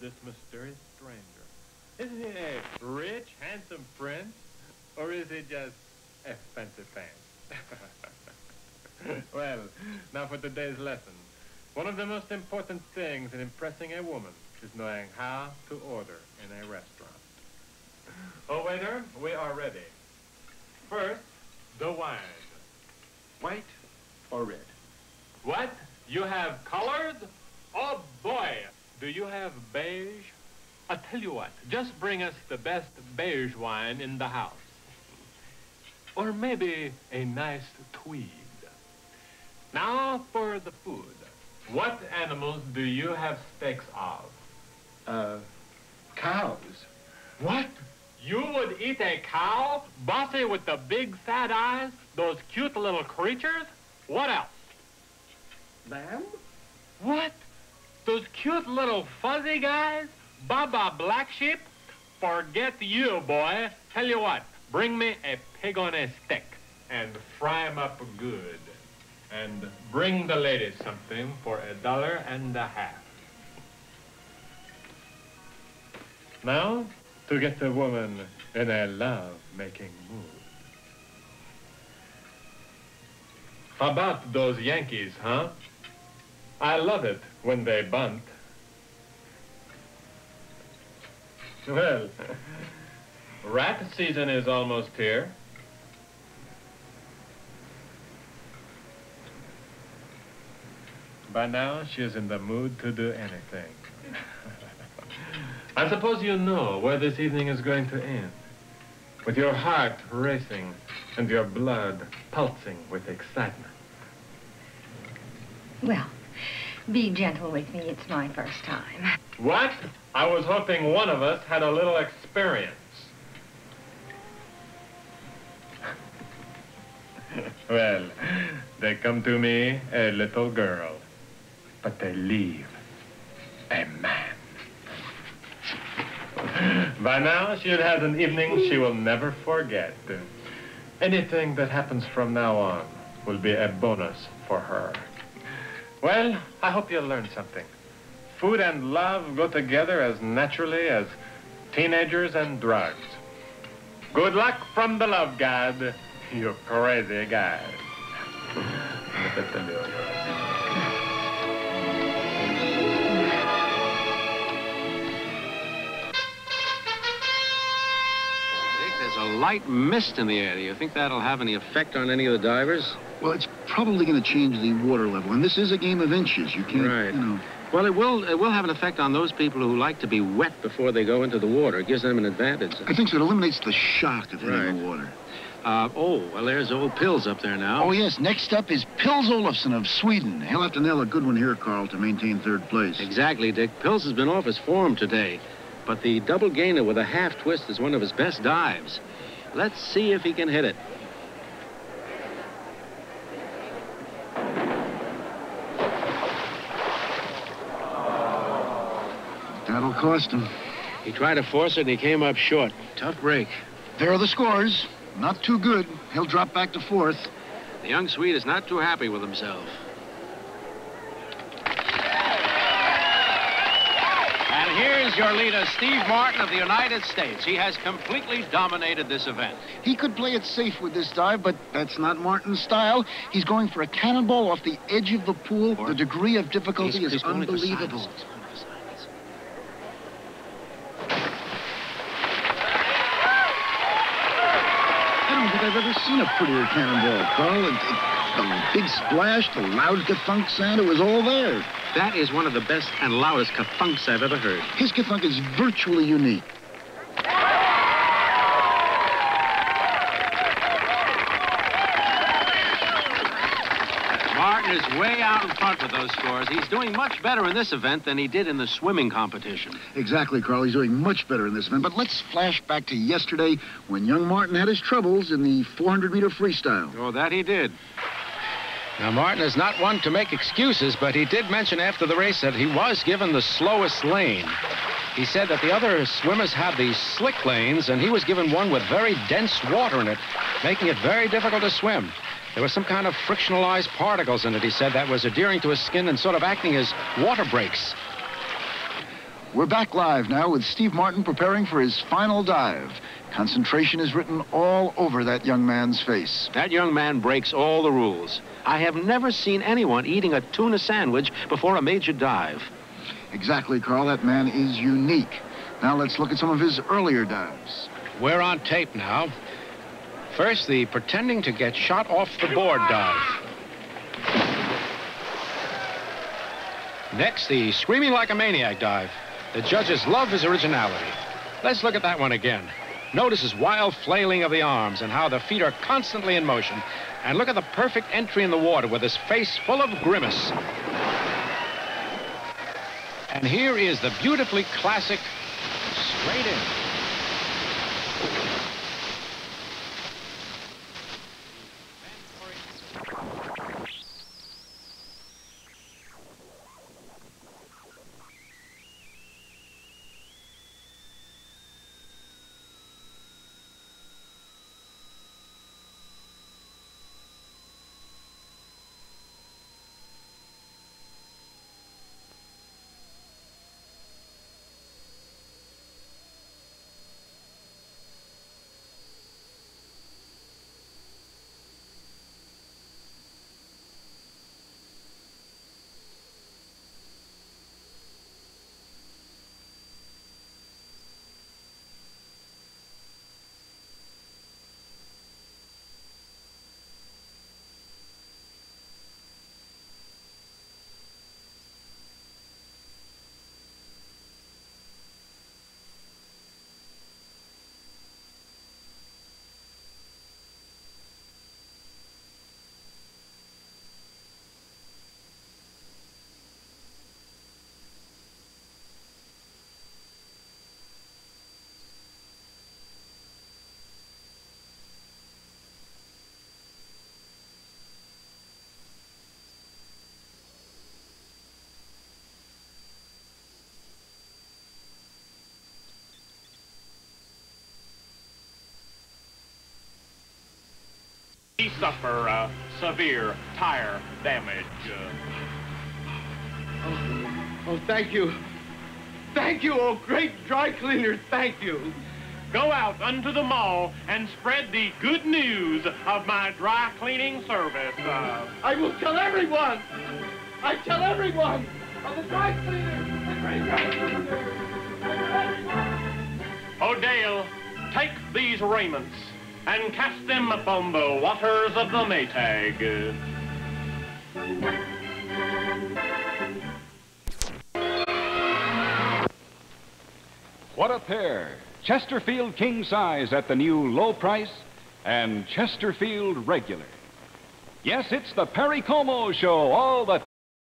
this mysterious stranger? Isn't he a rich, handsome prince? Or is he just a fancy pants? Well, now for today's lesson. One of the most important things in impressing a woman is knowing how to order in a restaurant. Oh, waiter, we are ready. First, the wine. White or red? What? You have colors? Oh, boy. Do you have beige? I'll tell you what. Just bring us the best beige wine in the house. Or maybe a nice tweed. Now for the food. What animals do you have steaks of? Cows. What? You would eat a cow? Bossy with the big sad eyes? Those cute little creatures? What else? Lamb? What? Those cute little fuzzy guys? Baba Black Sheep? Forget you, boy. Tell you what, bring me a pig on a stick and fry 'em up good. And bring the ladies something for $1.50. Now, to get the woman in a love-making mood. How about those Yankees, huh? I love it when they bunt. Well, rat season is almost here. By now, she is in the mood to do anything. I suppose you know where this evening is going to end. With your heart racing and your blood pulsing with excitement. Well, be gentle with me. It's my first time. What? I was hoping one of us had a little experience. Well, they come to me a little girl, but they leave a man. By now, she has an evening she will never forget. Anything that happens from now on will be a bonus for her. Well, I hope you'll learn something. Food and love go together as naturally as teenagers and drugs. Good luck from the love god, you crazy guy. There's a light mist in the air. Do you think that'll have any effect on any of the divers? Well, it's probably going to change the water level, and this is a game of inches. You can't, right. You know. Well, it will have an effect on those people who like to be wet before they go into the water. It gives them an advantage. I think so. It eliminates the shock of hitting the water. Well, there's old Pills up there now. Oh, yes. Next up is Pils Olofsson of Sweden. He'll have to nail a good one here, Carl, to maintain third place. Exactly, Dick. Pills has been off his form today, but the double gainer with a half twist is one of his best dives. Let's see if he can hit it. That'll cost him. He tried to force it, and he came up short. Tough break. There are the scores. Not too good. He'll drop back to fourth. The young Swede is not too happy with himself. And here's your leader, Steve Martin of the United States. He has completely dominated this event. He could play it safe with this dive, but that's not Martin's style. He's going for a cannonball off the edge of the pool. The degree of difficulty is unbelievable. I've ever seen a prettier cannonball, Carl. The big splash, the loud kathunk sound, it was all there. That is one of the best and loudest kathunks I've ever heard. His kathunk is virtually unique. Martin is way out in front with those scores. He's doing much better in this event than he did in the swimming competition. Exactly, Carl. He's doing much better in this event. But let's flash back to yesterday when young Martin had his troubles in the 400-meter freestyle. Oh, that he did. Now, Martin is not one to make excuses, but he did mention after the race that he was given the slowest lane. He said that the other swimmers had these slick lanes, and he was given one with very dense water in it, making it very difficult to swim. There was some kind of frictionalized particles in it, he said, that was adhering to his skin and sort of acting as water breaks. We're back live now with Steve Martin preparing for his final dive. Concentration is written all over that young man's face. That young man breaks all the rules. I have never seen anyone eating a tuna sandwich before a major dive. Exactly, Carl. That man is unique. Now let's look at some of his earlier dives. We're on tape now. First, the pretending to get shot off the board dive. Next, the screaming like a maniac dive. The judges love his originality. Let's look at that one again. Notice his wild flailing of the arms and how the feet are constantly in motion. And look at the perfect entry in the water with his face full of grimace. And here is the beautifully classic straight in. He suffered severe tire damage. Oh, thank you. Thank you, oh great dry cleaner, thank you. Go out unto the mall and spread the good news of my dry cleaning service. I will tell everyone. I tell everyone of the dry cleaner, the great dry cleaner. I tell everyone. Oh, Dale, take these raiments and cast them upon the waters of the Maytag. What a pair. Chesterfield King Size at the new low price and Chesterfield Regular. Yes, it's the Perry Como Show all the